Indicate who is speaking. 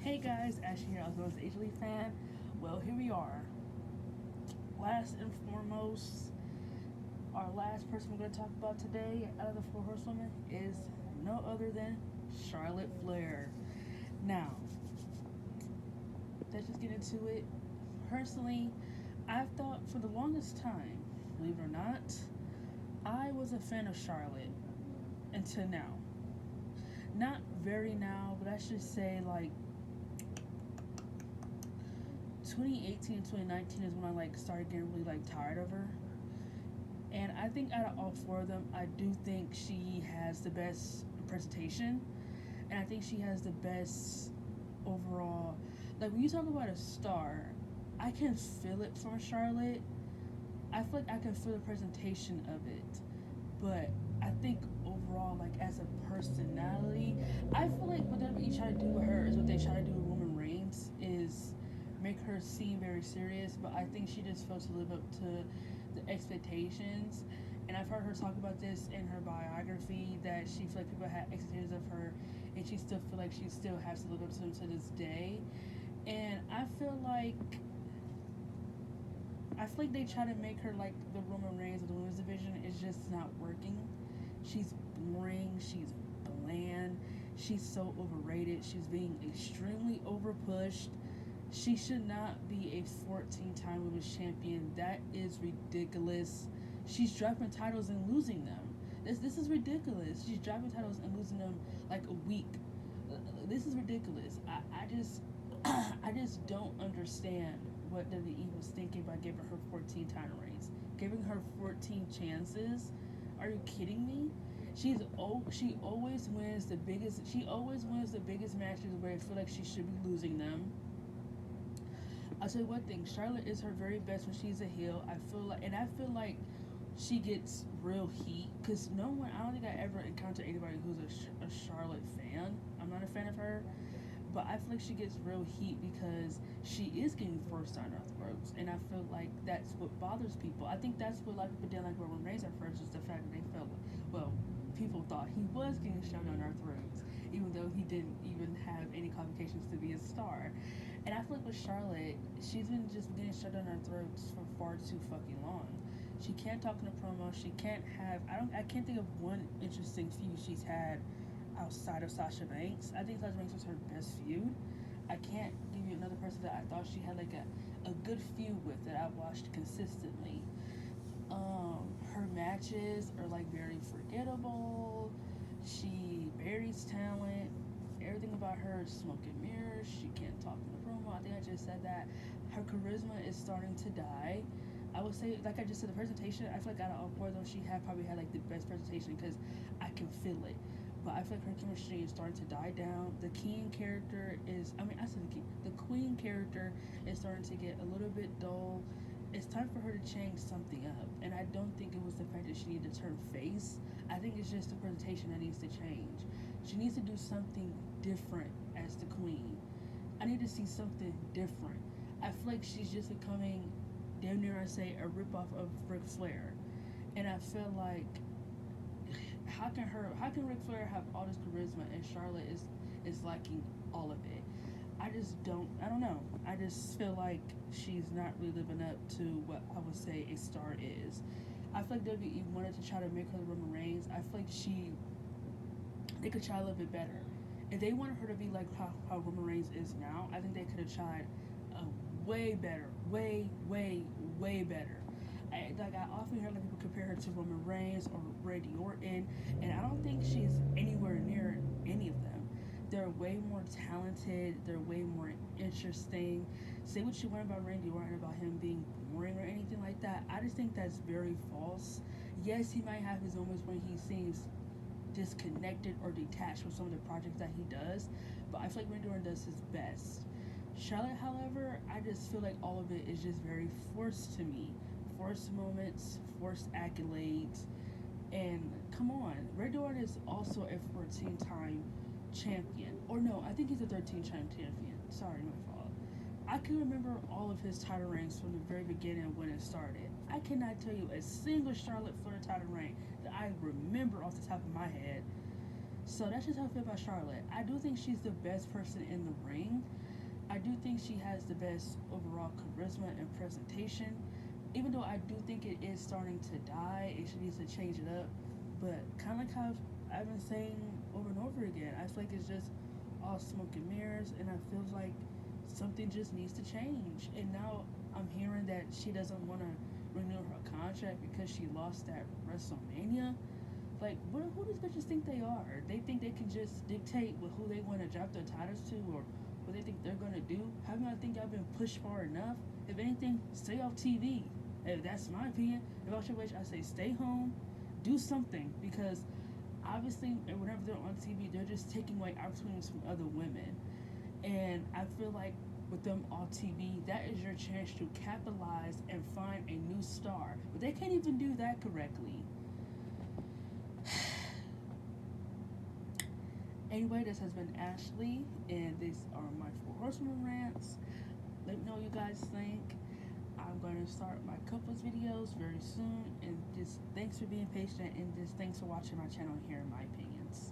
Speaker 1: Hey guys, Ashley here, also known as the H. Lee fan. Well, here we are. Last and foremost, our last person we're going to talk about today out of the Four Horsewomen is no other than Charlotte Flair. Now, let's just get into it. Personally, I've thought for the longest time, believe it or not, I was a fan of Charlotte until now. Not very now, but I should say like 2018 and 2019 is when I started getting really tired of her. And I think out of all four of them, I do think she has the best presentation, and I think she has the best overall. Like when you talk about a star, I can feel it from Charlotte. I feel like I can feel the presentation of it, but I think overall, like as a personality, I feel like what WWE try to do with her is what they try to do with Roman Reigns is make her seem very serious, but I think she just failed to live up to the expectations. And I've heard her talk about this in her biography that she feel like people had expectations of her, and she still feel like she still has to live up to them to this day. And I feel like they try to make her like the Roman Reigns of the women's division. It's just not working. She's boring. She's bland. She's so overrated. She's being extremely overpushed. She should not be a 14-time women's champion. That is ridiculous. She's dropping titles and losing them. This is ridiculous. She's dropping titles and losing them like a week. This is ridiculous. I just don't understand what WWE was thinking by giving her 14 title reigns, giving her 14 chances. Are you kidding me? She always wins the biggest. She always wins the biggest matches where I feel like she should be losing them. I'll tell you one thing. Charlotte is her very best when she's a heel. I feel like she gets real heat because no one. I don't think I ever encountered anybody who's a Charlotte fan. I'm not a fan of her, but I feel like she gets real heat because she is getting forced down our throats, and I feel like that's what bothers people. I think that's what a lot of people didn't like Roman Reigns at first was the fact that they felt well, people thought he was getting shoved down our throats, even though he didn't even have any qualifications to be a star. And I feel like with Charlotte, she's been just getting shoved down our throats for far too fucking long. She can't talk in a promo. She can't have. I can't think of one interesting feud she's had outside of Sasha Banks. I think Sasha Banks was her best feud. I can't give you another person that I thought she had like a good feud with that I watched consistently. Her matches are like very forgettable. She buries talent. Everything about her is smoke and mirrors. She can't talk in the promo. I think I just said that. Her charisma is starting to die. I would say, like I just said, the presentation. I feel like out of all four of them, she had probably had like the best presentation because I can feel it. But I feel like her chemistry is starting to die down. The King character is, I mean, I said the King, the Queen character is starting to get a little bit dull. It's time for her to change something up. And I don't think it was the fact that she needed to turn face. I think it's just the presentation that needs to change. She needs to do something different as the Queen. I need to see something different. I feel like she's just becoming, damn near I say, a ripoff of Ric Flair. And I feel like how can Ric Flair have all this charisma and Charlotte is lacking all of it. I don't know. I just feel like she's not really living up to what I would say a star is. I feel like WWE wanted to try to make her the Roman Reigns. I feel like they could try a little bit better. If they wanted her to be like how Roman Reigns is now, I think they could have tried way better, way better. I often hear like people compare her to Roman Reigns or Randy Orton, and I don't think she's anywhere near any of them. They're way more talented. They're way more interesting. Say what you want about Randy Orton about him being boring or anything like that. I just think that's very false. Yes, he might have his moments when he seems disconnected or detached from some of the projects that he does, but I feel like Randy Orton does his best. Charlotte, however, I just feel like all of it is just very forced to me. Forced moments, forced accolades, and come on, Randy Orton is also a 14-time champion. Or no, I think he's a 13-time champion. Sorry, my fault. I can remember all of his title reigns from the very beginning when it started. I cannot tell you a single Charlotte Flair title reign that I remember off the top of my head. So that's just how I feel about Charlotte. I do think she's the best person in the ring. I do think she has the best overall charisma and presentation. Even though I do think it is starting to die, it needs to change it up. But kind of like how I've been saying over and over again, I feel like it's just all smoke and mirrors, and I feel like something just needs to change. And now I'm hearing that she doesn't want to renew her contract because she lost at WrestleMania. Like, who these bitches think they are? They think they can just dictate with who they want to drop their titles to, or what they think they're gonna do. How do I think I've been pushed far enough? If anything, stay off TV. If that's my opinion. If I was your wish, I say stay home, do something, because obviously, whenever they're on TV, they're just taking away opportunities from other women. And I feel like with them on TV, that is your chance to capitalize and find a new star. But they can't even do that correctly. Anyway, this has been Ashley, and these are my Four Horsewomen rants. Let me know what you guys think. I'm going to start my couples videos very soon, and just thanks for being patient, and just thanks for watching my channel and hearing my opinions.